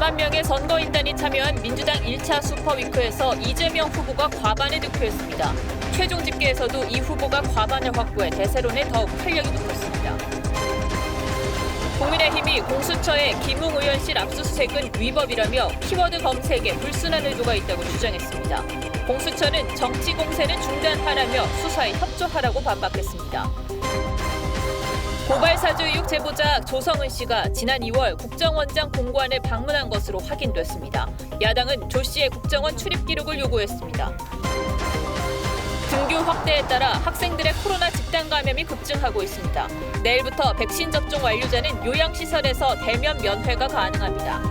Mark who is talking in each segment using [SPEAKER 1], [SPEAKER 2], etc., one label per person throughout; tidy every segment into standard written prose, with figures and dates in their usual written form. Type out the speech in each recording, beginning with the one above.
[SPEAKER 1] 64만 명의 선거인단이 참여한 민주당 1차 슈퍼위크에서 이재명 후보가 과반에 득표했습니다. 최종 집계에서도 이 후보가 과반을 확보해 대세론에 더욱 활력이 붙었습니다. 국민의힘이 공수처의 김웅 의원실 압수수색은 위법이라며 키워드 검색에 불순한 의도가 있다고 주장했습니다. 공수처는 정치 공세는 중단하라며 수사에 협조하라고 반박했습니다. 고발 사주 의혹 제보자 조성은 씨가 지난 2월 국정원장 공관을 방문한 것으로 확인됐습니다. 야당은 조 씨의 국정원 출입 기록을 요구했습니다. 등교 확대에 따라 학생들의 코로나 집단 감염이 급증하고 있습니다. 내일부터 백신 접종 완료자는 요양시설에서 대면 면회가 가능합니다.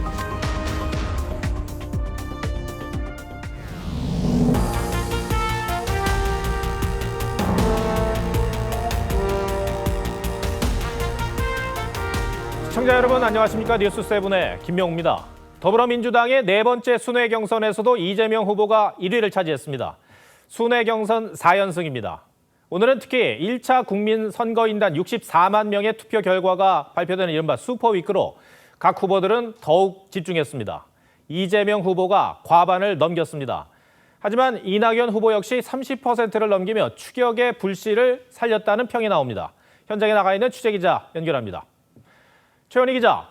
[SPEAKER 2] 시청자 여러분 안녕하십니까? 뉴스7의 김명우입니다. 더불어민주당의 네 번째 순회 경선에서도 이재명 후보가 1위를 차지했습니다. 순회 경선 4연승입니다. 오늘은 특히 1차 국민 선거인단 64만 명의 투표 결과가 발표되는 이른바 슈퍼위크로 각 후보들은 더욱 집중했습니다. 이재명 후보가 과반을 넘겼습니다. 하지만 이낙연 후보 역시 30%를 넘기며 추격의 불씨를 살렸다는 평이 나옵니다. 현장에 나가 있는 취재기자 연결합니다. 최원희 기자.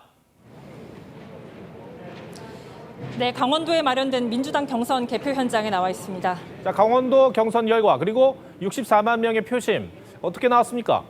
[SPEAKER 3] 네, 강원도에 마련된 민주당 경선 개표 현장에 나와 있습니다.
[SPEAKER 2] 자, 강원도 경선 결과 그리고 64만 명의 표심 어떻게 나왔습니까?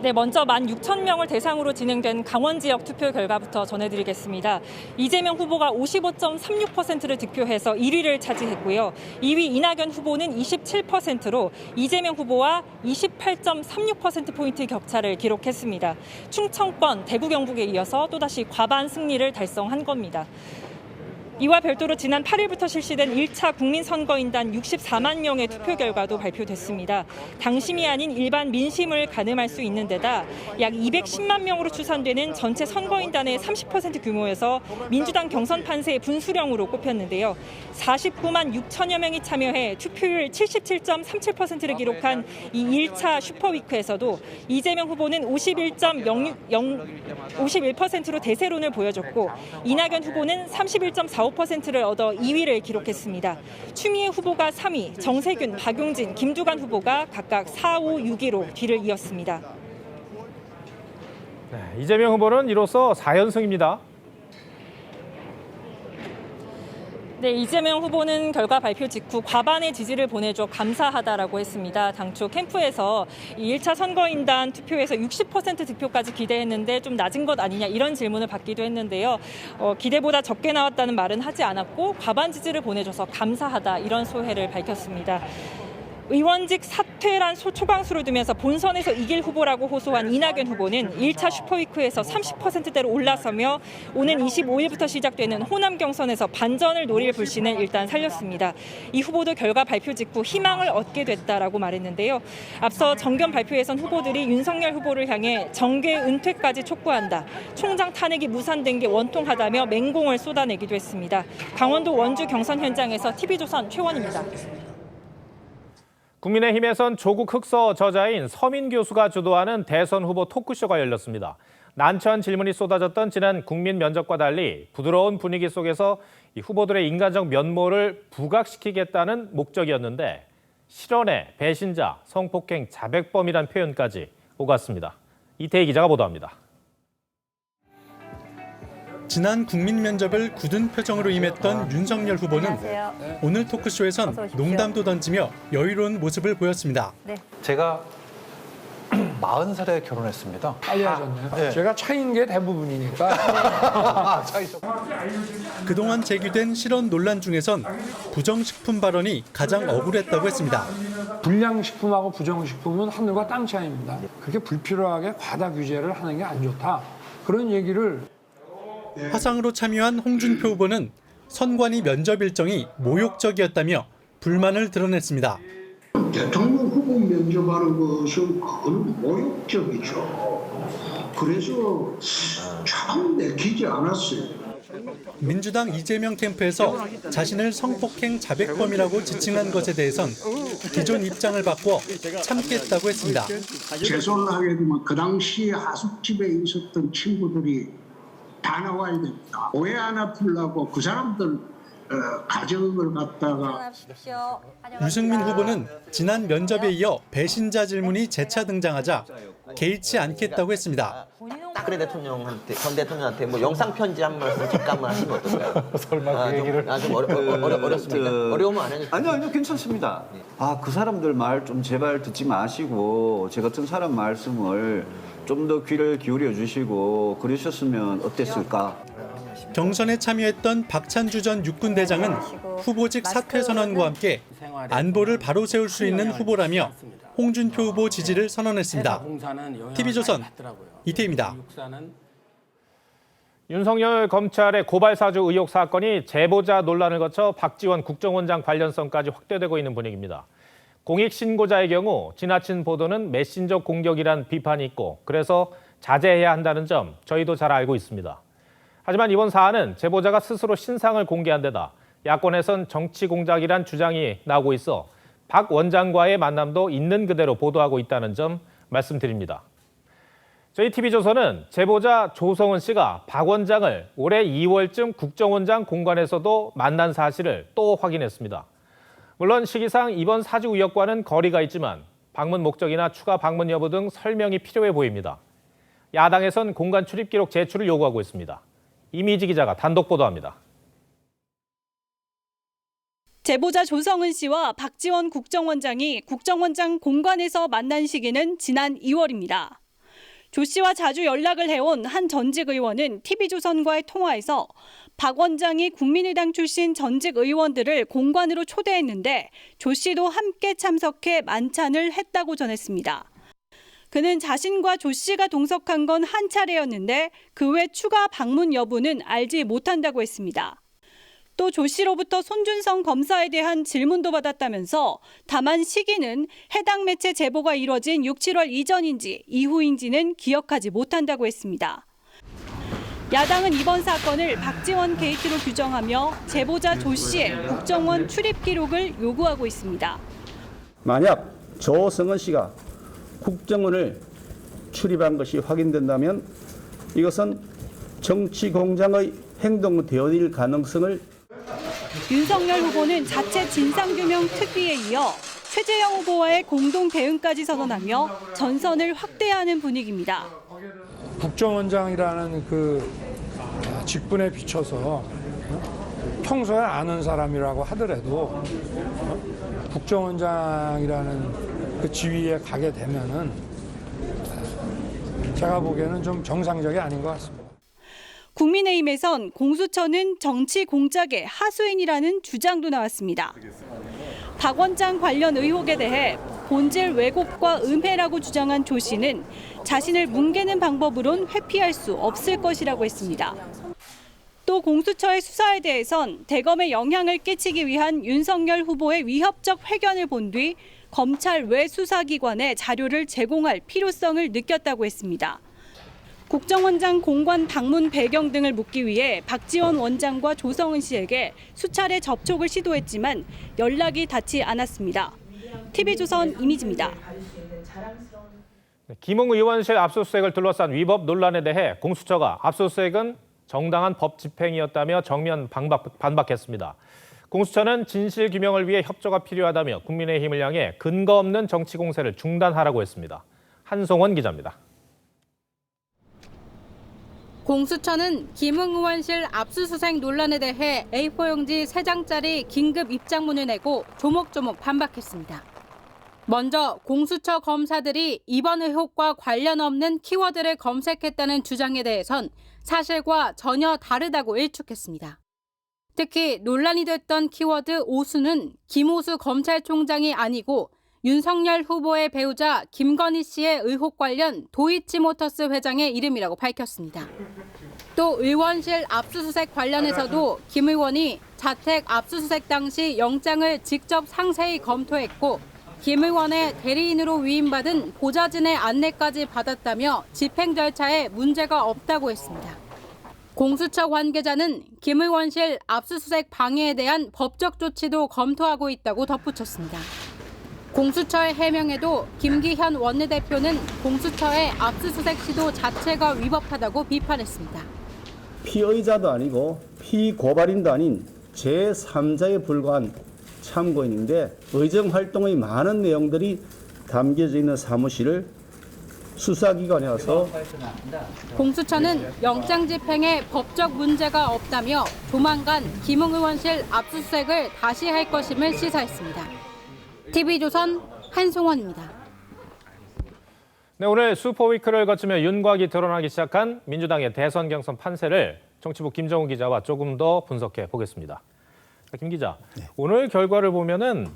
[SPEAKER 3] 네, 먼저 16,000명을 대상으로 진행된 강원 지역 투표 결과부터 전해드리겠습니다. 이재명 후보가 55.36%를 득표해서 1위를 차지했고요. 2위 이낙연 후보는 27%로 이재명 후보와 28.36%포인트 격차를 기록했습니다. 충청권, 대구 경북에 이어서 또다시 과반 승리를 달성한 겁니다. 이와 별도로 지난 8일부터 실시된 1차 국민선거인단 64만 명의 투표 결과도 발표됐습니다. 당심이 아닌 일반 민심을 가늠할 수 있는 데다 약 210만 명으로 추산되는 전체 선거인단의 30% 규모에서 민주당 경선 판세의 분수령으로 꼽혔는데요. 49만 6천여 명이 참여해 투표율 77.37%를 기록한 이 1차 슈퍼위크에서도 이재명 후보는 51%로 대세론을 보여줬고 이낙연 후보는 31.45%를 얻어 2위를 기록했습니다. 추미애 후보가 3위, 정세균, 박용진, 김두관 후보가 각각 4, 5, 6위로 뒤를 이었습니다.
[SPEAKER 2] 네, 이재명 후보는 이로써 4연승입니다.
[SPEAKER 3] 네, 이재명 후보는 결과 발표 직후 과반의 지지를 보내줘 감사하다라고 했습니다. 당초 캠프에서 이 1차 선거인단 투표에서 60% 득표까지 기대했는데 좀 낮은 것 아니냐 이런 질문을 받기도 했는데요. 기대보다 적게 나왔다는 말은 하지 않았고 과반 지지를 보내줘서 감사하다 이런 소회를 밝혔습니다. 의원직 사퇴란 초강수를 두면서 본선에서 이길 후보라고 호소한 이낙연 후보는 1차 슈퍼위크에서 30%대로 올라서며 오는 25일부터 시작되는 호남 경선에서 반전을 노릴 불씨는 일단 살렸습니다. 이 후보도 결과 발표 직후 희망을 얻게 됐다라고 말했는데요. 앞서 정견 발표에선 후보들이 윤석열 후보를 향해 정계 은퇴까지 촉구한다. 총장 탄핵이 무산된 게 원통하다며 맹공을 쏟아내기도 했습니다. 강원도 원주 경선 현장에서 TV조선 최원입니다.
[SPEAKER 2] 국민의힘에선 조국 흑서 저자인 서민 교수가 주도하는 대선 후보 토크쇼가 열렸습니다. 난처한 질문이 쏟아졌던 지난 국민 면접과 달리 부드러운 분위기 속에서 이 후보들의 인간적 면모를 부각시키겠다는 목적이었는데 실언의 배신자, 성폭행, 자백범이란 표현까지 오갔습니다. 이태희 기자가 보도합니다.
[SPEAKER 4] 지난 국민 면접을 굳은 표정으로 임했던 윤석열 후보는 오늘 토크쇼에선 농담도 던지며 여유로운 모습을 보였습니다.
[SPEAKER 3] 네.
[SPEAKER 5] 제가 40살에 결혼했습니다.
[SPEAKER 6] 빨리 하셨네요.
[SPEAKER 5] 네.
[SPEAKER 6] 제가 차인 게 대부분이니까.
[SPEAKER 4] 그동안 제기된 실언 논란 중에선 부정식품 발언이 가장 억울했다고 했습니다.
[SPEAKER 6] 불량식품하고 부정식품은 하늘과 땅 차이입니다. 그렇게 불필요하게 과다 규제를 하는 게 안 좋다. 그런 얘기를
[SPEAKER 4] 화상으로 참여한 홍준표 후보는 선관위 면접 일정이 모욕적이었다며 불만을 드러냈습니다.
[SPEAKER 7] 대통령 후보 면접하는 것은 그건 모욕적이죠. 그래서 참 내키지 않았어요.
[SPEAKER 4] 민주당 이재명 캠프에서 자신을 성폭행 자백범이라고 지칭한 것에 대해선 기존 입장을 바꿔 참겠다고 했습니다.
[SPEAKER 7] 재소를 하게 되면 그 당시 하숙집에 있었던 친구들이 다 나와야 됩니다. 오해 하나 풀려고 그 사람들 가정을 갖다가
[SPEAKER 4] 유승민 후보는 지난 면접에 이어 배신자 질문이 재차 등장하자 개의치 않겠다고 했습니다.
[SPEAKER 8] 박근혜 대통령한테 전 대통령한테 뭐 영상 편지 한 말씀 잠깐만 하시면 어떨까요?
[SPEAKER 5] 설마 그 얘기를
[SPEAKER 8] 좀 어렵습니까? 어려우면 안 하니까.
[SPEAKER 9] 아니요, 괜찮습니다. 그 사람들 말 좀 제발 듣지 마시고 제 같은 사람 말씀을 좀 더 귀를 기울여 주시고 그러셨으면 어땠을까?
[SPEAKER 4] 경선에 참여했던 박찬주 전 육군대장은 후보직 사퇴 선언과 함께 안보를 바로 세울 수 있는 후보라며 홍준표 후보 지지를 선언했습니다. TV조선 이태희입니다.
[SPEAKER 2] 윤석열 검찰의 고발사주 의혹 사건이 제보자 논란을 거쳐 박지원 국정원장 관련성까지 확대되고 있는 분위기입니다. 공익신고자의 경우 지나친 보도는 메신저 공격이란 비판이 있고 그래서 자제해야 한다는 점 저희도 잘 알고 있습니다. 하지만 이번 사안은 제보자가 스스로 신상을 공개한 데다 야권에선 정치 공작이란 주장이 나오고 있어 박 원장과의 만남도 있는 그대로 보도하고 있다는 점 말씀드립니다. 저희 TV조선은 제보자 조성은 씨가 박 원장을 올해 2월쯤 국정원장 공관에서도 만난 사실을 또 확인했습니다. 물론 시기상 이번 사주 의혹과는 거리가 있지만 방문 목적이나 추가 방문 여부 등 설명이 필요해 보입니다. 야당에선 공관 출입 기록 제출을 요구하고 있습니다. 이미지 기자가 단독 보도합니다.
[SPEAKER 10] 제보자 조성은 씨와 박지원 국정원장이 국정원장 공관에서 만난 시기는 지난 2월입니다. 조 씨와 자주 연락을 해온 한 전직 의원은 TV조선과의 통화에서 박 원장이 국민의당 출신 전직 의원들을 공관으로 초대했는데 조 씨도 함께 참석해 만찬을 했다고 전했습니다. 그는 자신과 조 씨가 동석한 건 한 차례였는데 그 외 추가 방문 여부는 알지 못한다고 했습니다. 또 조 씨로부터 손준성 검사에 대한 질문도 받았다면서 다만 시기는 해당 매체 제보가 이뤄진 6, 7월 이전인지 이후인지는 기억하지 못한다고 했습니다. 야당은 이번 사건을 박지원 게이트로 규정하며 제보자 조 씨의 국정원 출입 기록을 요구하고 있습니다.
[SPEAKER 11] 만약 조성은 씨가 국정원을 출입한 것이 확인된다면 이것은 정치 공작의 행동되어질 가능성을
[SPEAKER 10] 윤석열 후보는 자체 진상규명 특위에 이어 최재형 후보와의 공동 대응까지 선언하며 전선을 확대하는 분위기입니다.
[SPEAKER 6] 국정원장이라는 그 직분에 비춰서 평소에 아는 사람이라고 하더라도 국정원장이라는 그 지위에 가게 되면은 제가 보기에는 좀 정상적이 아닌 것 같습니다.
[SPEAKER 10] 국민의힘에선 공수처는 정치 공작의 하수인이라는 주장도 나왔습니다. 박 원장 관련 의혹에 대해 본질 왜곡과 음해라고 주장한 조 씨는 자신을 뭉개는 방법으론 회피할 수 없을 것이라고 했습니다. 또 공수처의 수사에 대해선 대검에 영향을 끼치기 위한 윤석열 후보의 위협적 회견을 본 뒤 검찰 외 수사기관에 자료를 제공할 필요성을 느꼈다고 했습니다. 국정원장 공관 방문 배경 등을 묻기 위해 박지원 원장과 조성은 씨에게 수차례 접촉을 시도했지만 연락이 닿지 않았습니다. TV조선 이미지입니다.
[SPEAKER 2] 김웅 의원실 압수수색을 둘러싼 위법 논란에 대해 공수처가 압수수색은 정당한 법 집행이었다며 정면 반박했습니다. 공수처는 진실 규명을 위해 협조가 필요하다며 국민의힘을 향해 근거 없는 정치 공세를 중단하라고 했습니다. 한송원 기자입니다.
[SPEAKER 12] 공수처는 김웅 의원실 압수수색 논란에 대해 A4용지 3장짜리 긴급 입장문을 내고 조목조목 반박했습니다. 먼저 공수처 검사들이 이번 의혹과 관련 없는 키워드를 검색했다는 주장에 대해선 사실과 전혀 다르다고 일축했습니다. 특히 논란이 됐던 키워드 오수는 김오수 검찰총장이 아니고 윤석열 후보의 배우자 김건희 씨의 의혹 관련 도이치모터스 회장의 이름이라고 밝혔습니다. 또 의원실 압수수색 관련해서도 김 의원이 자택 압수수색 당시 영장을 직접 상세히 검토했고 김 의원의 대리인으로 위임받은 보좌진의 안내까지 받았다며 집행 절차에 문제가 없다고 했습니다. 공수처 관계자는 김 의원실 압수수색 방해에 대한 법적 조치도 검토하고 있다고 덧붙였습니다. 공수처의 해명에도 김기현 원내대표는 공수처의 압수수색 시도 자체가 위법하다고 비판했습니다.
[SPEAKER 11] 피의자도 아니고 피고발인도 아닌 제3자에 불과한 참고인인데 의정활동의 많은 내용들이 담겨져 있는 사무실을 수사기관에 와서
[SPEAKER 12] 공수처는 영장 집행에 법적 문제가 없다며 조만간 김웅 의원실 압수수색을 다시 할 것임을 시사했습니다. TV조선 한송원입니다.
[SPEAKER 2] 네, 오늘 슈퍼위크를 거치며 윤곽이 드러나기 시작한 민주당의 대선 경선 판세를 정치부 김정우 기자와 조금 더 분석해 보겠습니다. 김 기자, 네. 오늘 결과를 보면은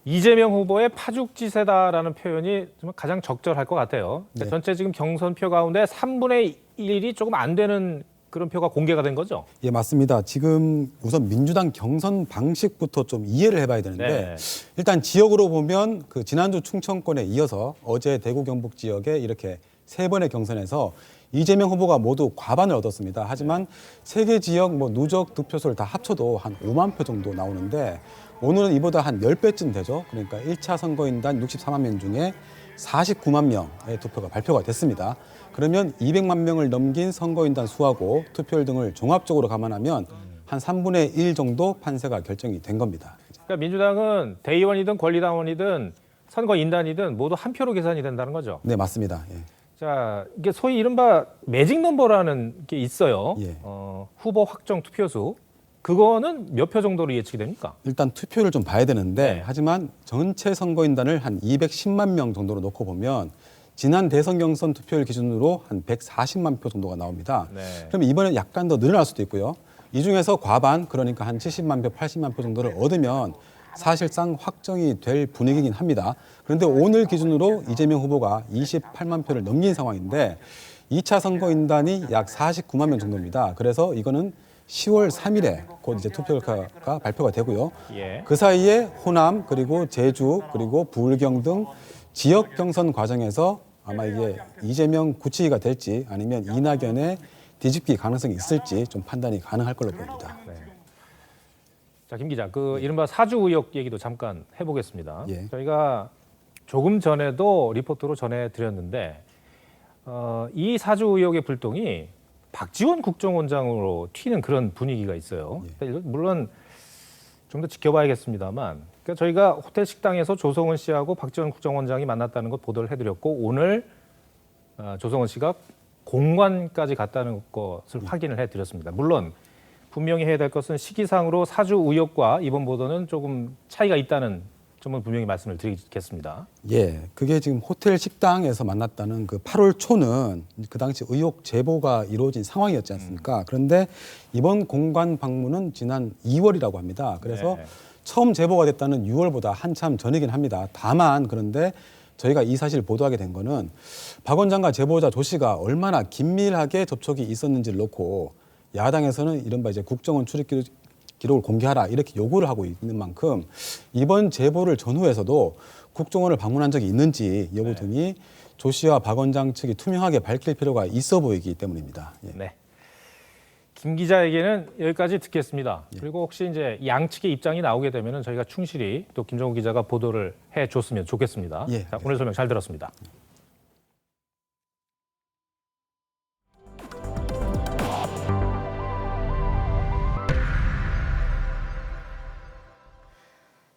[SPEAKER 2] 이재명 후보의 파죽지세다라는 표현이 좀 가장 적절할 것 같아요. 네. 전체 지금 경선표 가운데 3분의 1이 조금 안 되는 그런 표가 공개가 된 거죠?
[SPEAKER 13] 예, 맞습니다. 지금 우선 민주당 경선 방식부터 좀 이해를 해봐야 되는데
[SPEAKER 2] 네.
[SPEAKER 13] 일단 지역으로 보면 그 지난주 충청권에 이어서 어제 대구 경북 지역에 이렇게 3번의 경선에서 이재명 후보가 모두 과반을 얻었습니다. 하지만 3개 지역 누적 득표수를 다 합쳐도 한 5만 표 정도 나오는데 오늘은 이보다 한 10배쯤 되죠. 그러니까 1차 선거인단 64만 명 중에 49만 명의 투표가 발표가 됐습니다. 그러면 200만 명을 넘긴 선거인단 수하고 투표율 등을 종합적으로 감안하면 한 3분의 1 정도 판세가 결정이 된 겁니다.
[SPEAKER 2] 그러니까 민주당은 대의원이든 권리당원이든 선거인단이든 모두 한 표로 계산이 된다는 거죠?
[SPEAKER 13] 네, 맞습니다. 예.
[SPEAKER 2] 자, 이게 소위 이른바 매직 넘버라는 게 있어요.
[SPEAKER 13] 예.
[SPEAKER 2] 후보 확정 투표수. 그거는 몇 표 정도로 예측이 됩니까?
[SPEAKER 13] 일단 투표를 좀 봐야 되는데
[SPEAKER 2] 네.
[SPEAKER 13] 하지만 전체 선거인단을 한 210만 명 정도로 놓고 보면 지난 대선 경선 투표율 기준으로 한 140만 표 정도가 나옵니다.
[SPEAKER 2] 네.
[SPEAKER 13] 그러면 이번엔 약간 더 늘어날 수도 있고요. 이 중에서 과반, 그러니까 한 70만 표, 80만 표 정도를 얻으면 사실상 확정이 될 분위기긴 합니다. 그런데 오늘 기준으로 이재명 후보가 28만 표를 넘긴 상황인데 2차 선거인단이 약 49만 명 정도입니다. 그래서 이거는 10월 3일에 곧 이제 투표 결과가 발표가 되고요.
[SPEAKER 2] 예.
[SPEAKER 13] 그 사이에 호남 그리고 제주 그리고 부울경 등 지역 경선 과정에서 아마 이게 이재명 굳히기가 될지 아니면 이낙연의 뒤집기 가능성이 있을지 좀 판단이 가능할 걸로 보입니다.
[SPEAKER 2] 네. 자, 김 기자, 그 이른바 사주 의혹 얘기도 잠깐 해보겠습니다.
[SPEAKER 13] 예.
[SPEAKER 2] 저희가 조금 전에도 리포트로 전해드렸는데 이 사주 의혹의 불똥이 박지원 국정원장으로 튀는 그런 분위기가 있어요. 물론 좀 더 지켜봐야겠습니다만, 그러니까 저희가 호텔 식당에서 조성은 씨하고 박지원 국정원장이 만났다는 것 보도를 해드렸고 오늘 조성은 씨가 공관까지 갔다는 것을 확인을 해드렸습니다. 물론 분명히 해야 될 것은 시기상으로 사주 의혹과 이번 보도는 조금 차이가 있다는 점은 분명히 말씀을 드리겠습니다.
[SPEAKER 13] 예, 그게 지금 호텔 식당에서 만났다는 그 8월 초는 그 당시 의혹 제보가 이루어진 상황이었지 않습니까? 그런데 이번 공관 방문은 지난 2월이라고 합니다. 그래서
[SPEAKER 2] 네.
[SPEAKER 13] 처음 제보가 됐다는 6월보다 한참 전이긴 합니다. 다만 그런데 저희가 이 사실을 보도하게 된 거는 박 원장과 제보자 조 씨가 얼마나 긴밀하게 접촉이 있었는지를 놓고 야당에서는 이른바 이제 국정원 출입 기록을 공개하라 이렇게 요구를 하고 있는 만큼 이번 제보를 전후에서도 국정원을 방문한 적이 있는지 여부 등이 조 씨와 박 원장 측이 투명하게 밝힐 필요가 있어 보이기 때문입니다. 예.
[SPEAKER 2] 네. 김 기자에게는 여기까지 듣겠습니다.
[SPEAKER 13] 예.
[SPEAKER 2] 그리고 혹시 이제 양측의 입장이 나오게 되면은 저희가 충실히 또 김정우 기자가 보도를 해줬으면 좋겠습니다.
[SPEAKER 13] 예.
[SPEAKER 2] 자, 오늘 설명 잘 들었습니다.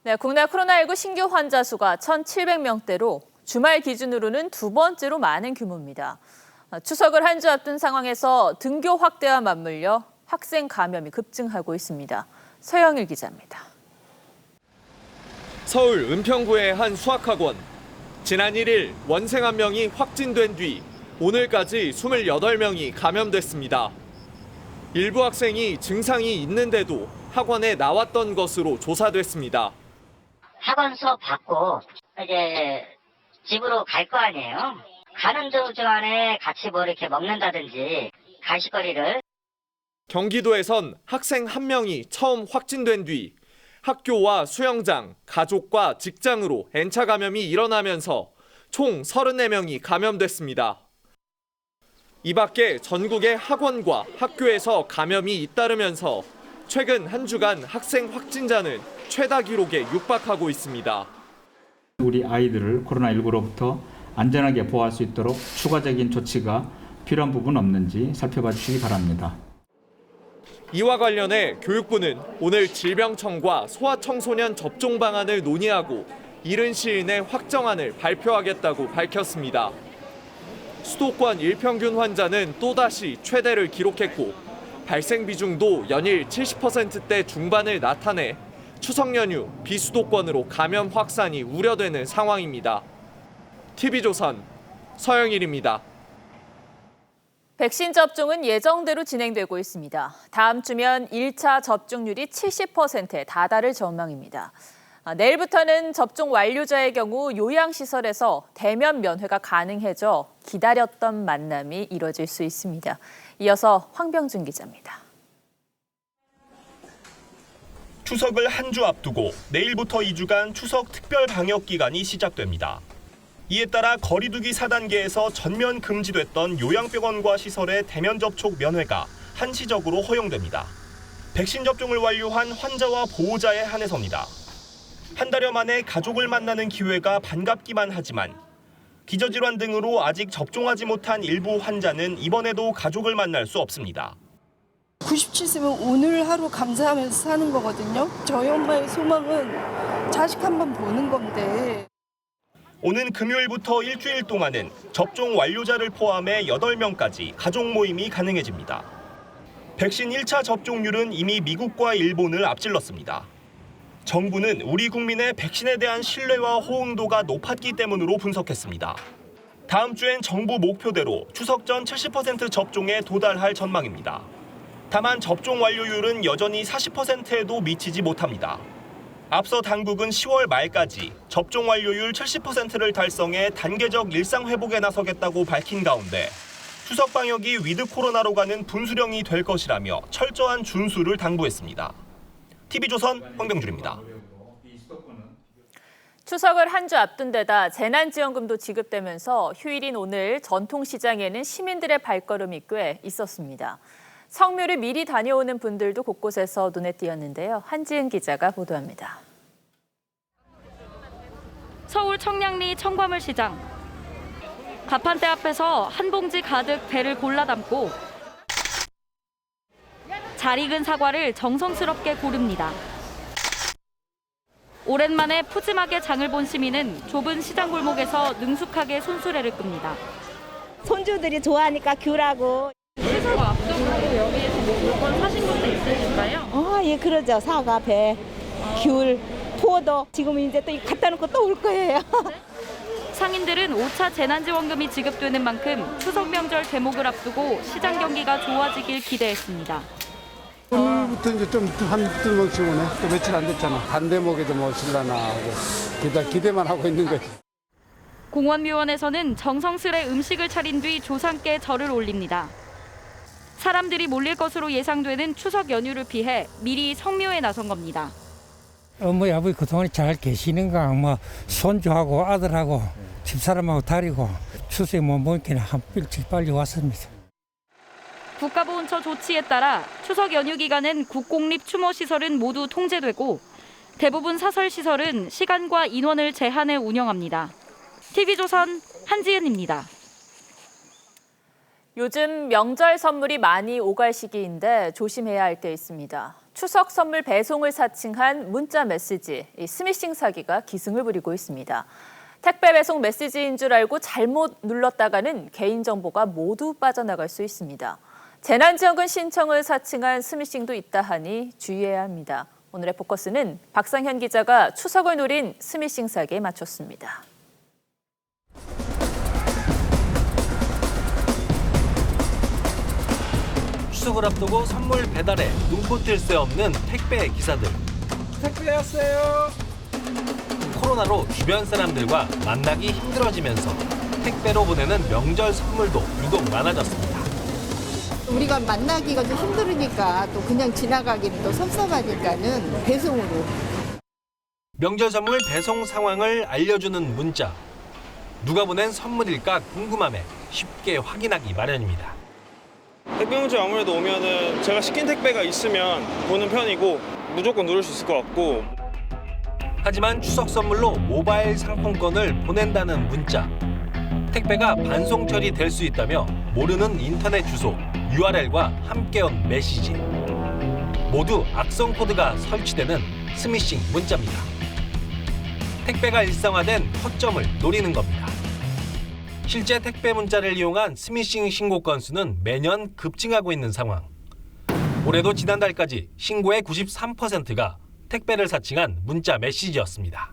[SPEAKER 1] 네, 국내 코로나19 신규 환자 수가 1,700명대로 주말 기준으로는 두 번째로 많은 규모입니다. 추석을 한 주 앞둔 상황에서 등교 확대와 맞물려 학생 감염이 급증하고 있습니다. 서영일 기자입니다.
[SPEAKER 14] 서울 은평구의 한 수학학원. 지난 1일 원생 1명이 확진된 뒤 오늘까지 28명이 감염됐습니다. 일부 학생이 증상이 있는데도 학원에 나왔던 것으로 조사됐습니다.
[SPEAKER 15] 학원 수업 받고 이제 집으로 갈 거 아니에요. 가는 도중 안에 같이 뭐 이렇게 먹는다든지 간식거리를.
[SPEAKER 14] 경기도에선 학생 1명이 처음 확진된 뒤 학교와 수영장, 가족과 직장으로 N차 감염이 일어나면서 총 34명이 감염됐습니다. 이 밖에 전국의 학원과 학교에서 감염이 잇따르면서 최근 한 주간 학생 확진자는 최다 기록에 육박하고 있습니다.
[SPEAKER 16] 우리 아이들을 코로나19로부터 안전하게 보호할 수 있도록 추가적인 조치가 필요한 부분 없는지 살펴봐 주시기 바랍니다.
[SPEAKER 14] 이와 관련해 교육부는 오늘 질병청과 소아청소년 접종 방안을 논의하고 이른 시일 내 확정안을 발표하겠다고 밝혔습니다. 수도권 일평균 환자는 또다시 최대를 기록했고 발생 비중도 연일 70%대 중반을 나타내 추석 연휴 비수도권으로 감염 확산이 우려되는 상황입니다. TV조선 서영일입니다.
[SPEAKER 1] 백신 접종은 예정대로 진행되고 있습니다. 다음 주면 1차 접종률이 70%에 다다를 전망입니다. 내일부터는 접종 완료자의 경우 요양시설에서 대면 면회가 가능해져 기다렸던 만남이 이뤄질 수 있습니다. 이어서 황병준 기자입니다.
[SPEAKER 17] 추석을 한 주 앞두고 내일부터 2주간 추석 특별 방역 기간이 시작됩니다. 이에 따라 거리 두기 4단계에서 전면 금지됐던 요양병원과 시설의 대면 접촉 면회가 한시적으로 허용됩니다. 백신 접종을 완료한 환자와 보호자에 한해서입니다. 한 달여 만에 가족을 만나는 기회가 반갑기만 하지만 기저질환 등으로 아직 접종하지 못한 일부 환자는 이번에도 가족을 만날 수 없습니다.
[SPEAKER 18] 97세면 오늘 하루 감사하면서 사는 거거든요. 저희 엄마의 소망은 자식 한 번 보는 건데.
[SPEAKER 17] 오는 금요일부터 일주일 동안은 접종 완료자를 포함해 8명까지 가족 모임이 가능해집니다. 백신 1차 접종률은 이미 미국과 일본을 앞질렀습니다. 정부는 우리 국민의 백신에 대한 신뢰와 호응도가 높았기 때문으로 분석했습니다. 다음 주엔 정부 목표대로 추석 전 70% 접종에 도달할 전망입니다. 다만 접종 완료율은 여전히 40%에도 미치지 못합니다. 앞서 당국은 10월 말까지 접종 완료율 70%를 달성해 단계적 일상 회복에 나서겠다고 밝힌 가운데 추석 방역이 위드 코로나로 가는 분수령이 될 것이라며 철저한 준수를 당부했습니다. TV조선 황병준입니다.
[SPEAKER 1] 추석을 한 주 앞둔 데다 재난지원금도 지급되면서 휴일인 오늘 전통시장에는 시민들의 발걸음이 꽤 있었습니다. 성묘를 미리 다녀오는 분들도 곳곳에서 눈에 띄었는데요. 한지은 기자가 보도합니다.
[SPEAKER 19] 서울 청량리 청과물시장. 가판대 앞에서 한 봉지 가득 배를 골라 담고 잘 익은 사과를 정성스럽게 고릅니다. 오랜만에 푸짐하게 장을 본 시민은 좁은 시장 골목에서 능숙하게 손수레를 끕니다.
[SPEAKER 20] 손주들이 좋아하니까 귤하고.
[SPEAKER 19] 추석 앞두고 여기에서 물건 사신 것도 있으실까요?
[SPEAKER 20] 예, 그러죠. 사과, 배, 귤, 포도. 지금 이제 또 갖다 놓고 또 올 거예요.
[SPEAKER 19] 상인들은 5차 재난지원금이 지급되는 만큼 추석 명절 대목을 앞두고 시장 경기가 좋아지길 기대했습니다.
[SPEAKER 21] 오늘부터 이제 좀 한두 명씩 오네. 또 며칠 안 됐잖아. 한 대목에 좀 오실라나 하고 기대만 하고 있는 거지.
[SPEAKER 19] 공원묘원에서는 정성스레 음식을 차린 뒤 조상께 절을 올립니다. 사람들이 몰릴 것으로 예상되는 추석 연휴를 피해 미리 성묘에 나선 겁니다.
[SPEAKER 22] 어머니 아버지 그동안 잘 계시는가? 뭐 손주하고 아들하고 집사람하고 다리고 추석에 못 먹기는 한 일찍 빨리 왔습니다.
[SPEAKER 19] 국가보훈처 조치에 따라 추석 연휴 기간엔 국공립 추모시설은 모두 통제되고 대부분 사설시설은 시간과 인원을 제한해 운영합니다. TV조선 한지은입니다.
[SPEAKER 1] 요즘 명절 선물이 많이 오갈 시기인데 조심해야 할 게 있습니다. 추석 선물 배송을 사칭한 문자 메시지, 스미싱 사기가 기승을 부리고 있습니다. 택배 배송 메시지인 줄 알고 잘못 눌렀다가는 개인정보가 모두 빠져나갈 수 있습니다. 재난지원금 신청을 사칭한 스미싱도 있다 하니 주의해야 합니다. 오늘의 포커스는 박상현 기자가 추석을 노린 스미싱 사기에 맞췄습니다.
[SPEAKER 23] 추석을 앞두고 선물 배달에 눈코 뜰 새 없는 택배 기사들. 택배 왔어요. 코로나로 주변 사람들과 만나기 힘들어지면서 택배로 보내는 명절 선물도 유독 많아졌습니다.
[SPEAKER 24] 우리가 만나기가 좀 힘들으니까 또 그냥 지나가기는 또 섭섭하니까는 배송으로.
[SPEAKER 23] 명절 선물 배송 상황을 알려주는 문자. 누가 보낸 선물일까 궁금함에 쉽게 확인하기 마련입니다.
[SPEAKER 25] 택배 문자 아무래도 오면은 제가 시킨 택배가 있으면 보는 편이고 무조건 누를 수 있을 것 같고.
[SPEAKER 23] 하지만 추석 선물로 모바일 상품권을 보낸다는 문자. 택배가 반송 처리될 수 있다며 모르는 인터넷 주소, URL과 함께 온 메시지. 모두 악성 코드가 설치되는 스미싱 문자입니다. 택배가 일상화된 허점을 노리는 겁니다. 실제 택배 문자를 이용한 스미싱 신고 건수는 매년 급증하고 있는 상황. 올해도 지난달까지 신고의 93%가 택배를 사칭한 문자 메시지였습니다.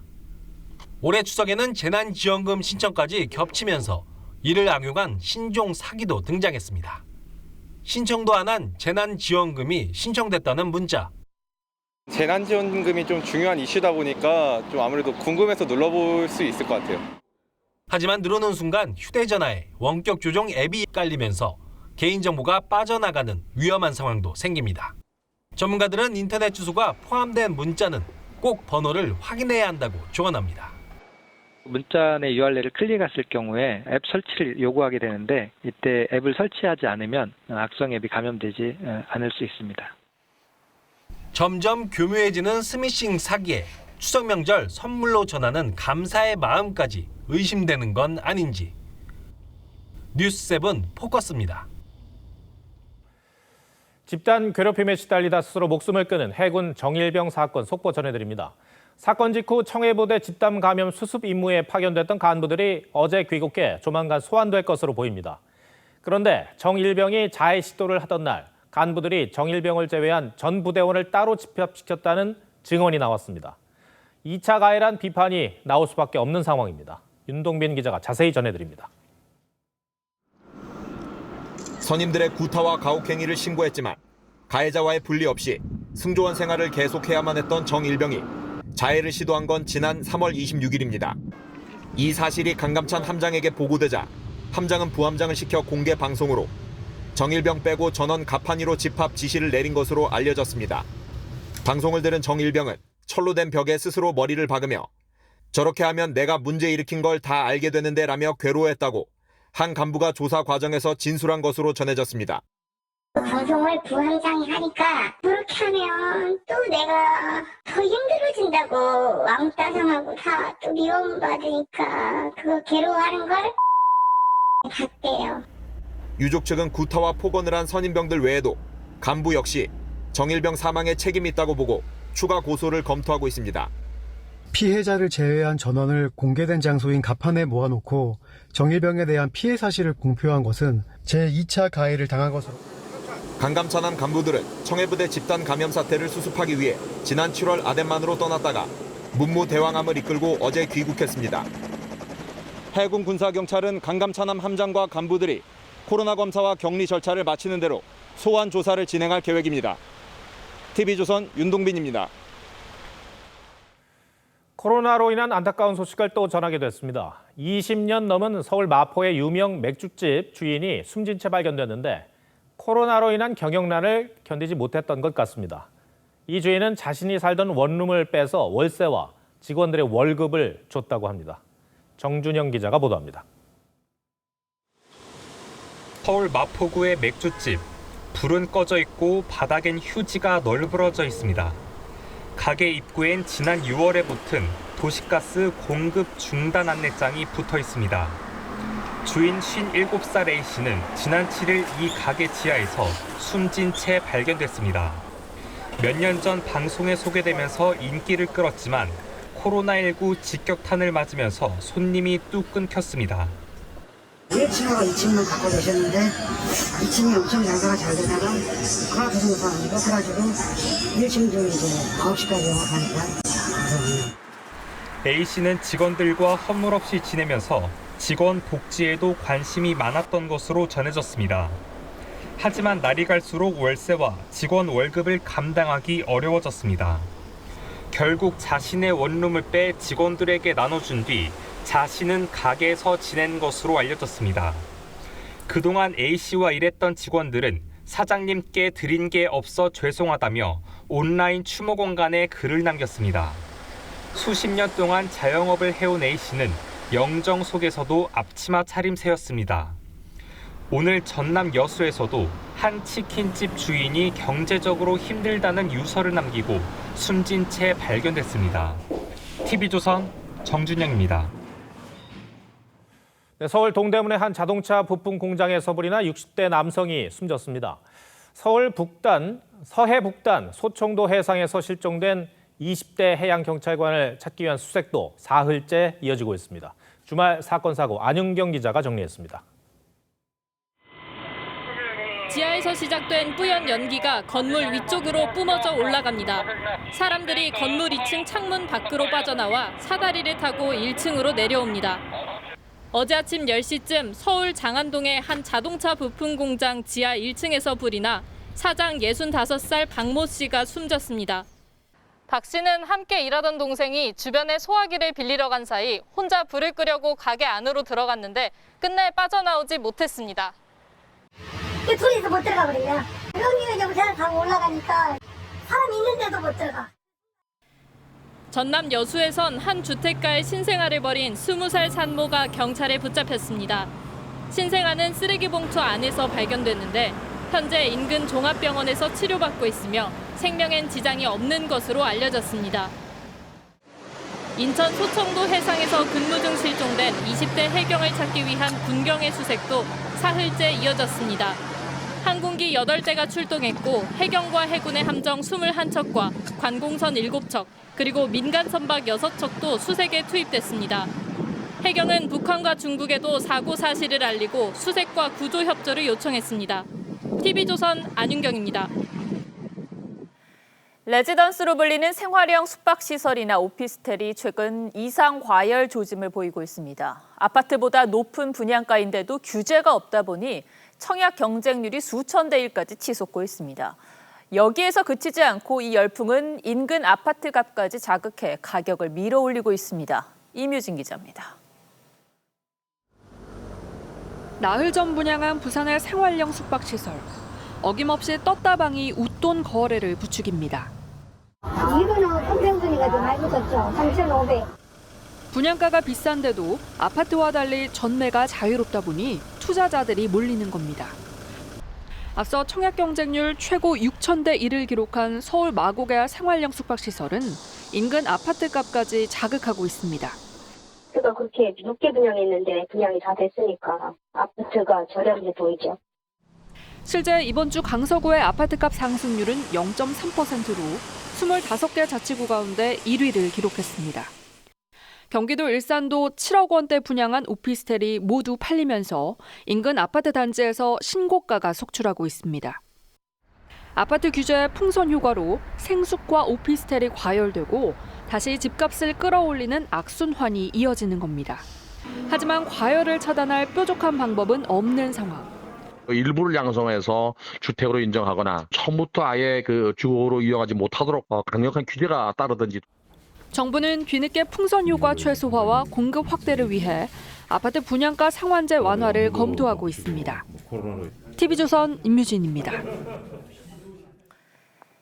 [SPEAKER 23] 올해 추석에는 재난지원금 신청까지 겹치면서 이를 악용한 신종 사기도 등장했습니다. 신청도 안 한 재난지원금이 신청됐다는 문자.
[SPEAKER 25] 재난지원금이 좀 중요한 이슈다 보니까 좀 아무래도 궁금해서 눌러볼 수 있을 것 같아요.
[SPEAKER 23] 하지만 누르는 순간 휴대전화에 원격 조종 앱이 깔리면서 개인정보가 빠져나가는 위험한 상황도 생깁니다. 전문가들은 인터넷 주소가 포함된 문자는 꼭 번호를 확인해야 한다고 조언합니다.
[SPEAKER 3] 문자 내 URL을 클릭했을 경우에 앱 설치를 요구하게 되는데 이때 앱을 설치하지 않으면 악성 앱이 감염되지 않을 수 있습니다.
[SPEAKER 23] 점점 교묘해지는 스미싱 사기에 추석 명절 선물로 전하는 감사의 마음까지 의심되는 건 아닌지. 뉴스7 포커스입니다.
[SPEAKER 2] 집단 괴롭힘에 시달리다 스스로 목숨을 끊은 해군 정일병 사건 속보 전해드립니다. 사건 직후 청해부대 집단 감염 수습 임무에 파견됐던 간부들이 어제 귀국해 조만간 소환될 것으로 보입니다. 그런데 정일병이 자해 시도를 하던 날 간부들이 정일병을 제외한 전 부대원을 따로 집합시켰다는 증언이 나왔습니다. 2차 가해란 비판이 나올 수밖에 없는 상황입니다. 윤동빈 기자가 자세히 전해드립니다.
[SPEAKER 5] 선임들의 구타와 가혹행위를 신고했지만 가해자와의 분리 없이 승조원 생활을 계속해야만 했던 정일병이 자해를 시도한 건 지난 3월 26일입니다. 이 사실이 강감찬 함장에게 보고되자 함장은 부함장을 시켜 공개 방송으로 정일병 빼고 전원 갑판위로 집합 지시를 내린 것으로 알려졌습니다. 방송을 들은 정일병은 철로 된 벽에 스스로 머리를 박으며 저렇게 하면 내가 문제 일으킨 걸 다 알게 되는데 라며 괴로워했다고 한 간부가 조사 과정에서 진술한 것으로 전해졌습니다.
[SPEAKER 7] 방송을 부함장이 하니까 그렇게 하면 또 내가 더 힘들어진다고 왕따상하고 다 또 미움받으니까 그거 괴로워하는 걸 봤대요.
[SPEAKER 5] 유족 측은 구타와 폭언을 한 선임병들 외에도 간부 역시 정일병 사망에 책임이 있다고 보고 추가 고소를 검토하고 있습니다.
[SPEAKER 8] 피해자를 제외한 전원을 공개된 장소인 갑판에 모아놓고 정일병에 대한 피해 사실을 공표한 것은 제2차 가해를 당한 것으로.
[SPEAKER 5] 강감찬한 간부들은 청해부대 집단 감염 사태를 수습하기 위해 지난 7월 아덴만으로 떠났다가 문무대왕함을 이끌고 어제 귀국했습니다. 해군 군사경찰은 강감찬함 함장과 간부들이 코로나 검사와 격리 절차를 마치는 대로 소환 조사를 진행할 계획입니다. TV조선 윤동빈입니다.
[SPEAKER 2] 코로나로 인한 안타까운 소식을 또 전하게 됐습니다. 20년 넘은 서울 마포의 유명 맥주집 주인이 숨진 채 발견됐는데 코로나로 인한 경영난을 견디지 못했던 것 같습니다. 이 주인은 자신이 살던 원룸을 빼서 월세와 직원들의 월급을 줬다고 합니다. 정준영 기자가 보도합니다.
[SPEAKER 9] 서울 마포구의 맥주집. 불은 꺼져 있고 바닥엔 휴지가 널브러져 있습니다. 가게 입구엔 지난 6월에 붙은 도시가스 공급 중단 안내장이 붙어 있습니다. 주인 57살 A씨는 지난 7일 이 가게 지하에서 숨진 채 발견됐습니다. 몇 년 전 방송에 소개되면서 인기를 끌었지만 코로나19 직격탄을 맞으면서 손님이 뚝 끊겼습니다.
[SPEAKER 26] 1층하고 2층만 갖고 계셨는데 2층이 엄청 장사가 잘 되다가 하나 더 정도 아니고 그래가지고 1층도 이제 9시까지 영업하니까
[SPEAKER 9] A씨는 직원들과 허물 없이 지내면서 직원 복지에도 관심이 많았던 것으로 전해졌습니다. 하지만 날이 갈수록 월세와 직원 월급을 감당하기 어려워졌습니다. 결국 자신의 원룸을 빼 직원들에게 나눠준 뒤 자신은 가게에서 지낸 것으로 알려졌습니다. 그동안 A씨와 일했던 직원들은 사장님께 드린 게 없어 죄송하다며 온라인 추모 공간에 글을 남겼습니다. 수십 년 동안 자영업을 해온 A씨는 영정 속에서도 앞치마 차림새였습니다. 오늘 전남 여수에서도 한 치킨집 주인이 경제적으로 힘들다는 유서를 남기고 숨진 채 발견됐습니다. TV조선 정준영입니다.
[SPEAKER 2] 네, 서울 동대문의 한 자동차 부품 공장에서 불이 나 60대 남성이 숨졌습니다. 서해 북단 소청도 해상에서 실종된 20대 해양경찰관을 찾기 위한 수색도 사흘째 이어지고 있습니다. 주말 사건 사고 안윤경 기자가 정리했습니다.
[SPEAKER 1] 지하에서 시작된 뿌연 연기가 건물 위쪽으로 뿜어져 올라갑니다. 사람들이 건물 2층 창문 밖으로 빠져나와 사다리를 타고 1층으로 내려옵니다. 어제 아침 10시쯤 서울 장안동의 한 자동차 부품 공장 지하 1층에서 불이 나 사장 65살 박모 씨가 숨졌습니다. 박 씨는 함께 일하던 동생이 주변에 소화기를 빌리러 간 사이 혼자 불을 끄려고 가게 안으로 들어갔는데 끝내 빠져나오지 못했습니다.
[SPEAKER 7] 둘이서 못 들어가 버리냐. 여기가 영차를 타고 올라가니까 사람 있는데도 못 들어가.
[SPEAKER 1] 전남 여수에선 한 주택가에 신생아를 버린 20살 산모가 경찰에 붙잡혔습니다. 신생아는 쓰레기 봉투 안에서 발견됐는데 현재 인근 종합병원에서 치료받고 있으며 생명엔 지장이 없는 것으로 알려졌습니다. 인천 소청도 해상에서 근무 중 실종된 20대 해경을 찾기 위한 군경의 수색도 사흘째 이어졌습니다. 항공기 8대가 출동했고 해경과 해군의 함정 21척과 관공선 7척, 그리고 민간 선박 6척도 수색에 투입됐습니다. 해경은 북한과 중국에도 사고 사실을 알리고 수색과 구조 협조를 요청했습니다. TV조선 안윤경입니다.
[SPEAKER 4] 레지던스로 불리는 생활형 숙박시설이나 오피스텔이 최근 이상 과열 조짐을 보이고 있습니다. 아파트보다 높은 분양가인데도 규제가 없다 보니 청약 경쟁률이 수천 대 1까지 치솟고 있습니다. 여기에서 그치지 않고 이 열풍은 인근 아파트 값까지 자극해 가격을 밀어올리고 있습니다. 이뮤진 기자입니다.
[SPEAKER 19] 나흘 전 분양한 부산의 생활형 숙박시설. 어김없이 떴다방이 웃돈 거래를 부추깁니다.
[SPEAKER 7] 이거는 평평순위가 좀 많이 붙었죠. 3,500.
[SPEAKER 19] 분양가가 비싼데도 아파트와 달리 전매가 자유롭다 보니 투자자들이 몰리는 겁니다. 앞서 청약 경쟁률 최고 6,000대 1을 기록한 서울 마곡의 생활형 숙박시설은 인근 아파트값까지 자극하고 있습니다.
[SPEAKER 7] 그가 그렇게 높게 분양했는데 분양이 다 됐으니까 아파트가 저렴해 보이죠.
[SPEAKER 19] 실제 이번 주 강서구의 아파트값 상승률은 0.3%로 25개 자치구 가운데 1위를 기록했습니다. 경기도 일산도 7억 원대 분양한 오피스텔이 모두 팔리면서 인근 아파트 단지에서 신고가가 속출하고 있습니다. 아파트 규제의 풍선 효과로 생숙과 오피스텔이 과열되고 다시 집값을 끌어올리는 악순환이 이어지는 겁니다. 하지만 과열을 차단할 뾰족한 방법은 없는 상황.
[SPEAKER 6] 일부를 양성해서 주택으로 인정하거나 처음부터 아예 그 주거로 이용하지 못하도록 강력한 규제가 따르든지.
[SPEAKER 19] 정부는 뒤늦게 풍선 효과 최소화와 공급 확대를 위해 아파트 분양가 상한제 완화를 검토하고 있습니다. TV조선 임유진입니다.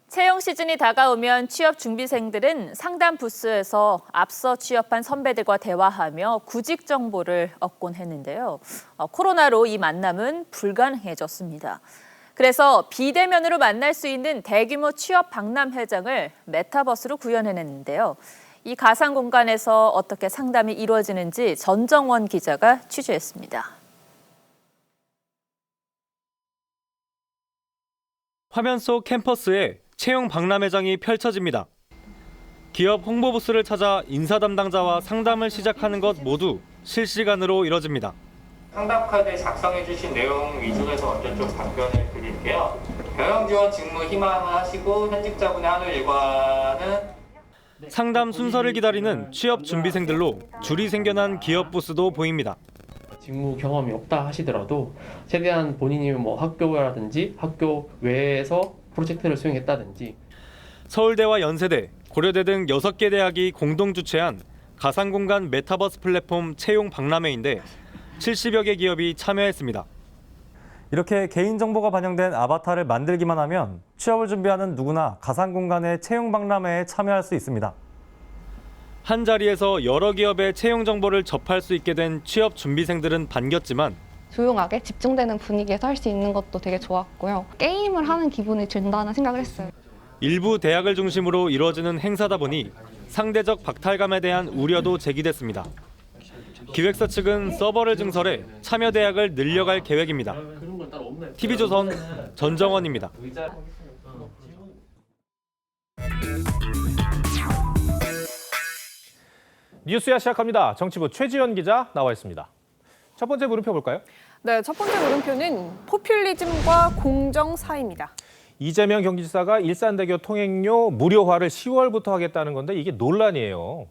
[SPEAKER 4] 채용 시즌이 다가오면 취업 준비생들은 상담 부스에서 앞서 취업한 선배들과 대화하며 구직 정보를 얻곤 했는데요. 코로나로 이 만남은 불가능해졌습니다. 그래서 비대면으로 만날 수 있는 대규모 취업 박람회장을 메타버스로 구현해냈는데요. 이 가상 공간에서 어떻게 상담이 이루어지는지 전정원 기자가 취재했습니다.
[SPEAKER 10] 화면 속 캠퍼스에 채용 박람회장이 펼쳐집니다. 기업 홍보 부스를 찾아 인사 담당자와 상담을 시작하는 것 모두 실시간으로 이뤄집니다.
[SPEAKER 11] 상담 카드 작성해 주신 내용 위주에서 먼저 좀 답변을 드릴게요. 경영 지원 직무 희망하시고 현직자분의 한우 일과는
[SPEAKER 10] 상담 순서를 기다리는 취업 준비생들로 줄이 생겨난 기업 부스도 보입니다.
[SPEAKER 12] 직무 경험이 없다 하시더라도 최대한 본인이 학교라든지 학교 외에서 프로젝트를 수행했다든지.
[SPEAKER 10] 서울대와 연세대, 고려대 등 6개 대학이 공동 주최한 가상공간 메타버스 플랫폼 채용 박람회인데 70여 개 기업이 참여했습니다.
[SPEAKER 13] 이렇게 개인정보가 반영된 아바타를 만들기만 하면 취업을 준비하는 누구나 가상공간의 채용 박람회에 참여할 수 있습니다.
[SPEAKER 10] 한 자리에서 여러 기업의 채용 정보를 접할 수 있게 된 취업 준비생들은 반겼지만
[SPEAKER 27] 조용하게 집중되는 분위기에서 할 수 있는 것도 되게 좋았고요. 게임을 하는 기분이 든다는 생각을 했어요.
[SPEAKER 10] 일부 대학을 중심으로 이루어지는 행사다 보니 상대적 박탈감에 대한 우려도 제기됐습니다. 기획사 측은 서버를 증설해 참여 대학을 늘려갈 계획입니다. TV조선 전정원입니다.
[SPEAKER 2] 뉴스야 시작합니다. 정치부 최지연 기자 나와 있습니다. 첫 번째 물음표 볼까요?
[SPEAKER 14] 네, 첫 번째 물음표는 포퓰리즘과 공정 사이입니다.
[SPEAKER 2] 이재명 경기지사가 일산대교 통행료 무료화를 10월부터 하겠다는 건데 이게 논란이에요.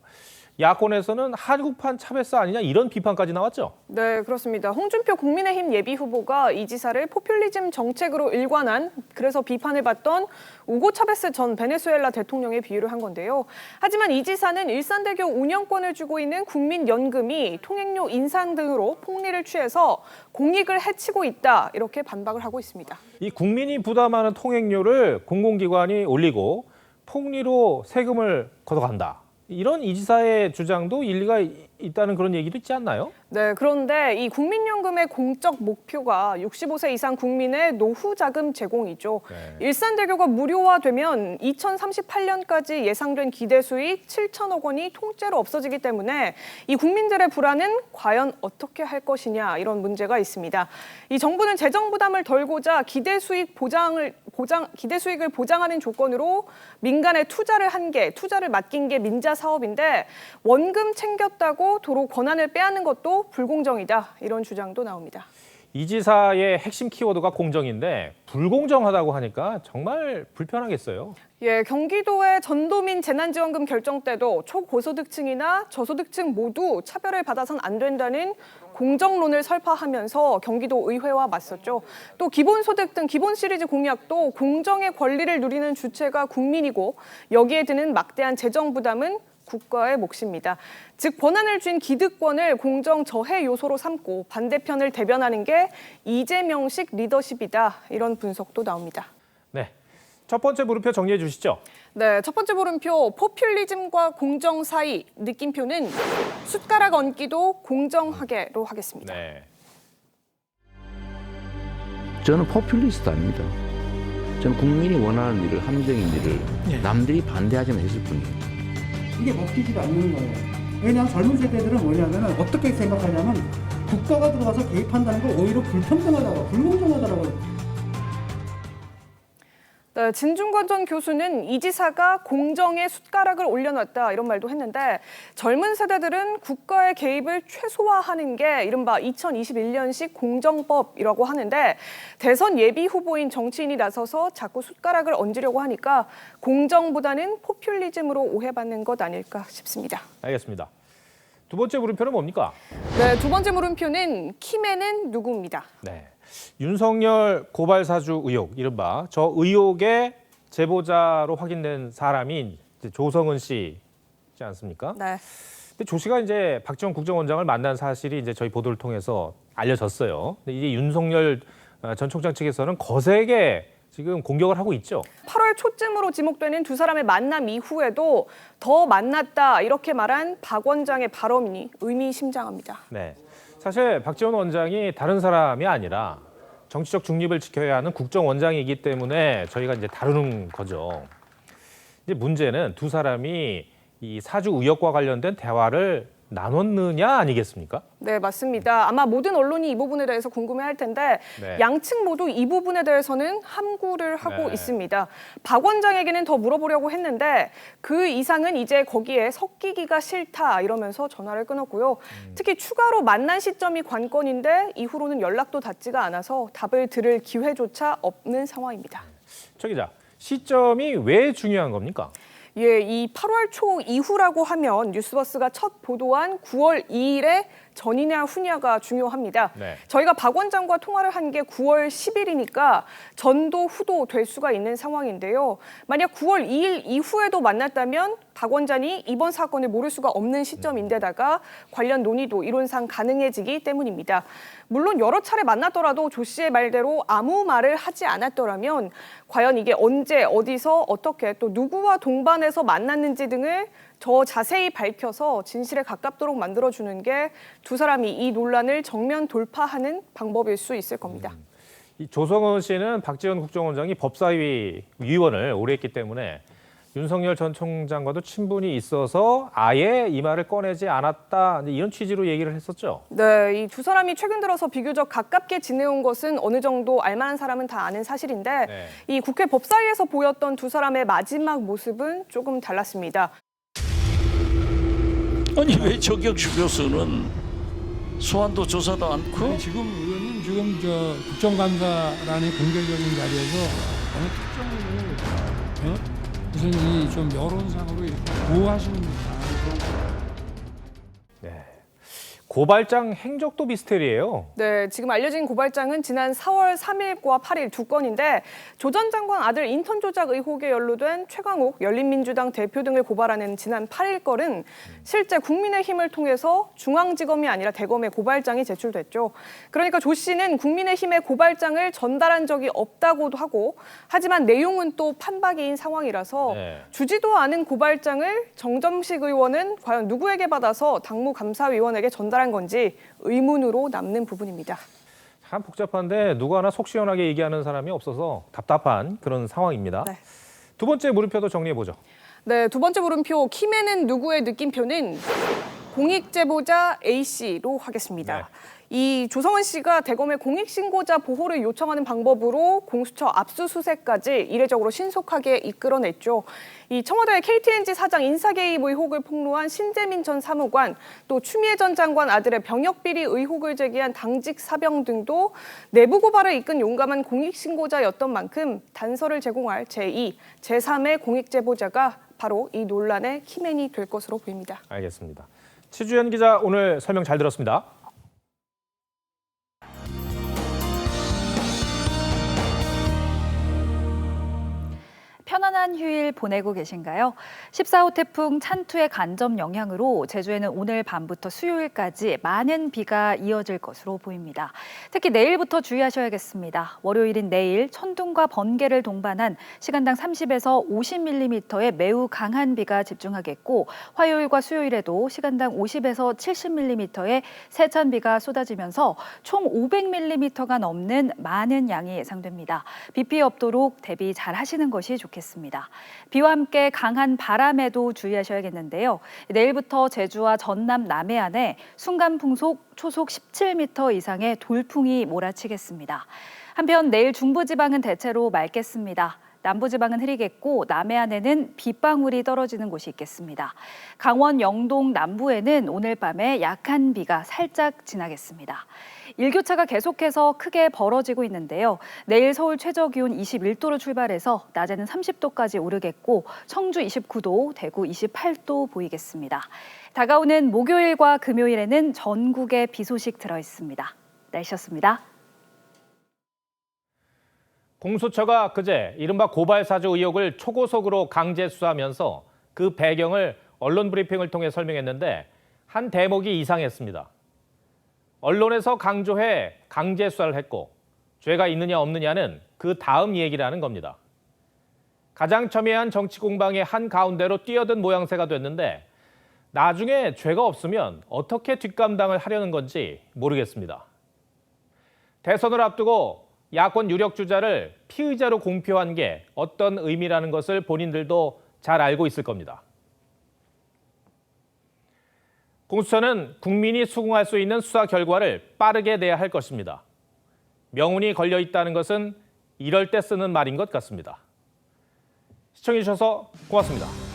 [SPEAKER 2] 야권에서는 한국판 차별사 아니냐 이런 비판까지 나왔죠?
[SPEAKER 14] 네, 그렇습니다. 홍준표 국민의힘 예비후보가 이 지사를 포퓰리즘 정책으로 일관한 그래서 비판을 받던 우고 차베스 전 베네수엘라 대통령에 비유를 한 건데요. 하지만 이 지사는 일산대교 운영권을 쥐고 있는 국민연금이 통행료 인상 등으로 폭리를 취해서 공익을 해치고 있다 이렇게 반박을 하고 있습니다.
[SPEAKER 2] 이 국민이 부담하는 통행료를 공공기관이 올리고 폭리로 세금을 걷어간다. 이런 이 지사의 주장도 일리가 있다는 그런 얘기도 있지 않나요?
[SPEAKER 14] 네, 그런데 이 국민연금의 공적 목표가 65세 이상 국민의 노후 자금 제공이죠. 네. 일산대교가 무료화되면 2038년까지 예상된 기대 수익 7천억 원이 통째로 없어지기 때문에 이 국민들의 불안은 과연 어떻게 할 것이냐 이런 문제가 있습니다. 이 정부는 재정 부담을 덜고자 기대 수익을 보장하는 조건으로 민간에 투자를 맡긴 게 민자 사업인데 원금 챙겼다고 도로 권한을 빼앗는 것도 불공정이다 이런 주장도 나옵니다.
[SPEAKER 2] 이 지사의 핵심 키워드가 공정인데 불공정하다고 하니까 정말 불편하겠어요.
[SPEAKER 14] 예, 경기도의 전도민 재난지원금 결정 때도 초고소득층이나 저소득층 모두 차별을 받아선 안 된다는 공정론을 설파하면서 경기도 의회와 맞섰죠. 또 기본소득 등 기본 시리즈 공약도 공정의 권리를 누리는 주체가 국민이고 여기에 드는 막대한 재정 부담은 국가의 몫입니다. 즉 권한을 쥔 기득권을 공정 저해 요소로 삼고 반대편을 대변하는 게 이재명식 리더십이다. 이런 분석도 나옵니다.
[SPEAKER 2] 네, 첫 번째 물음표 정리해 주시죠.
[SPEAKER 14] 네, 첫 번째 물음표 포퓰리즘과 공정 사이 느낌표는 숟가락 얹기도 공정하게로 하겠습니다.
[SPEAKER 2] 네.
[SPEAKER 15] 저는 포퓰리스트 아닙니다. 저는 국민이 원하는 일을 합리적인 일을 남들이 반대하지만 했을 뿐이에요.
[SPEAKER 16] 이게 먹히지가 않는 거예요. 왜냐하면 젊은 세대들은 뭐냐면 어떻게 생각하냐면 국가가 들어가서 개입한다는 거 오히려 불평등하다고 불공정하다고.
[SPEAKER 14] 네, 진중권 전 교수는 이 지사가 공정에 숟가락을 올려놨다 이런 말도 했는데 젊은 세대들은 국가의 개입을 최소화하는 게 이른바 2021년식 공정법이라고 하는데 대선 예비 후보인 정치인이 나서서 자꾸 숟가락을 얹으려고 하니까 공정보다는 포퓰리즘으로 오해받는 것 아닐까 싶습니다.
[SPEAKER 2] 알겠습니다. 두 번째 물음표는 뭡니까?
[SPEAKER 14] 네, 두 번째 물음표는 키맨은 누구입니다.
[SPEAKER 2] 네. 윤석열 고발 사주 의혹, 이른바 저 의혹의 제보자로 확인된 사람이 이제 조성은 씨지 않습니까?
[SPEAKER 14] 네.
[SPEAKER 2] 근데 조 씨가 이제 박지원 국정원장을 만난 사실이 이제 저희 보도를 통해서 알려졌어요. 근데 이게 윤석열 전 총장 측에서는 거세게 지금 공격을 하고 있죠.
[SPEAKER 14] 8월 초쯤으로 지목되는 두 사람의 만남 이후에도 더 만났다 이렇게 말한 박 원장의 발언이 의미심장합니다.
[SPEAKER 2] 네. 사실 박지원 원장이 다른 사람이 아니라 정치적 중립을 지켜야 하는 국정원장이기 때문에 저희가 이제 다루는 거죠. 이제 문제는 두 사람이 이 사주 의혹과 관련된 대화를 나눴느냐 아니겠습니까?
[SPEAKER 14] 네, 맞습니다. 아마 모든 언론이 이 부분에 대해서 궁금해할 텐데
[SPEAKER 2] 네.
[SPEAKER 14] 양측 모두 이 부분에 대해서는 함구를 하고
[SPEAKER 2] 네.
[SPEAKER 14] 있습니다. 박 원장에게는 더 물어보려고 했는데 그 이상은 이제 거기에 섞이기가 싫다 이러면서 전화를 끊었고요. 특히 추가로 만난 시점이 관건인데 이후로는 연락도 닿지가 않아서 답을 들을 기회조차 없는 상황입니다.
[SPEAKER 2] 최 기자, 시점이 왜 중요한 겁니까?
[SPEAKER 14] 예, 이 8월 초 이후라고 하면 뉴스버스가 첫 보도한 9월 2일에 전이냐 후냐가 중요합니다.
[SPEAKER 2] 네.
[SPEAKER 14] 저희가 박 원장과 통화를 한 게 9월 10일이니까 전도 후도 될 수가 있는 상황인데요. 만약 9월 2일 이후에도 만났다면 박 원장이 이번 사건을 모를 수가 없는 시점인데다가 관련 논의도 이론상 가능해지기 때문입니다. 물론 여러 차례 만났더라도 조 씨의 말대로 아무 말을 하지 않았더라면 과연 이게 언제 어디서 어떻게 또 누구와 동반해서 만났는지 등을 더 자세히 밝혀서 진실에 가깝도록 만들어주는 게 두 사람이 이 논란을 정면 돌파하는 방법일 수 있을 겁니다.
[SPEAKER 2] 이 조성은 씨는 박지원 국정원장이 법사위 위원을 오래 했기 때문에 윤석열 전 총장과도 친분이 있어서 아예 이 말을 꺼내지 않았다, 이런 취지로 얘기를 했었죠.
[SPEAKER 14] 네, 이 두 사람이 최근 들어서 비교적 가깝게 지내온 것은 어느 정도 알만한 사람은 다 아는 사실인데 이 국회 법사위에서 보였던 두 사람의 마지막 모습은 조금 달랐습니다.
[SPEAKER 17] 아니 왜 저격 주교수는 소환도 조사도 않고?
[SPEAKER 18] 아니, 지금 의원님 지금 저 국정감사라는 공개적인 자리에서 어느 특정을 무슨 이 좀 여론상으로 이렇게 보호하시는 겁니다.
[SPEAKER 2] 네. 고발장 행적도 미스테리예요.
[SPEAKER 14] 네, 지금 알려진 고발장은 지난 4월 3일과 8일 두 건인데 조 전 장관 아들 인턴 조작 의혹에 연루된 최강욱 열린민주당 대표 등을 고발하는 지난 8일 건은 실제 국민의힘을 통해서 중앙지검이 아니라 대검에 고발장이 제출됐죠. 그러니까 조 씨는 국민의힘에 고발장을 전달한 적이 없다고도 하고 하지만 내용은 또 판박이인 상황이라서 주지도 않은 고발장을 정점식 의원은 과연 누구에게 받아서 당무감사위원에게 전달한 건지 의문으로 남는 부분입니다.
[SPEAKER 2] 참 복잡한데 누구 하나 속 시원하게 얘기하는 사람이 없어서 답답한 그런 상황입니다.
[SPEAKER 14] 네.
[SPEAKER 2] 두 번째 물음표도 정리해보죠.
[SPEAKER 14] 네, 두 번째 물음표 키맨은 누구의 느낌표는 공익제보자 A씨로 하겠습니다. 이 조성은 씨가 대검의 공익신고자 보호를 요청하는 방법으로 공수처 압수수색까지 이례적으로 신속하게 이끌어냈죠. 이 청와대 KTNG 사장 인사개입 의혹을 폭로한 신재민 전 사무관, 또 추미애 전 장관 아들의 병역비리 의혹을 제기한 당직 사병 등도 내부 고발을 이끈 용감한 공익신고자였던 만큼 단서를 제공할 제2, 제3의 공익제보자가 바로 이 논란의 키맨이 될 것으로 보입니다.
[SPEAKER 2] 알겠습니다. 치주연 기자 오늘 설명 잘 들었습니다.
[SPEAKER 20] 편안한 휴일 보내고 계신가요? 14호 태풍 찬투의 간접 영향으로 제주에는 오늘 밤부터 수요일까지 많은 비가 이어질 것으로 보입니다. 특히 내일부터 주의하셔야겠습니다. 월요일인 내일 천둥과 번개를 동반한 시간당 30에서 50mm의 매우 강한 비가 집중하겠고 화요일과 수요일에도 시간당 50에서 70mm의 세찬 비가 쏟아지면서 총 500mm가 넘는 많은 양이 예상됩니다. 비 피해 없도록 대비 잘 하시는 것이 좋겠습니다. 비와 함께 강한 바람에도 주의하셔야겠는데요. 내일부터 제주와 전남 남해안에 순간 풍속 초속 17m 이상의 돌풍이 몰아치겠습니다. 한편 내일 중부지방은 대체로 맑겠습니다. 남부지방은 흐리겠고 남해안에는 빗방울이 떨어지는 곳이 있겠습니다. 강원 영동 남부에는 오늘 밤에 약한 비가 살짝 지나겠습니다. 일교차가 계속해서 크게 벌어지고 있는데요. 내일 서울 최저기온 21도로 출발해서 낮에는 30도까지 오르겠고 청주 29도, 대구 28도 보이겠습니다. 다가오는 목요일과 금요일에는 전국에 비 소식 들어있습니다. 날씨였습니다.
[SPEAKER 2] 공수처가 그제 이른바 고발사주 의혹을 초고속으로 강제 수사하면서 그 배경을 언론 브리핑을 통해 설명했는데 한 대목이 이상했습니다. 언론에서 강조해 강제 수사를 했고 죄가 있느냐 없느냐는 그 다음 얘기라는 겁니다. 가장 첨예한 정치 공방의 한 가운데로 뛰어든 모양새가 됐는데 나중에 죄가 없으면 어떻게 뒷감당을 하려는 건지 모르겠습니다. 대선을 앞두고 야권 유력 주자를 피의자로 공표한 게 어떤 의미라는 것을 본인들도 잘 알고 있을 겁니다. 공수처는 국민이 수긍할 수 있는 수사 결과를 빠르게 내야 할 것입니다. 명운이 걸려 있다는 것은 이럴 때 쓰는 말인 것 같습니다. 시청해 주셔서 고맙습니다.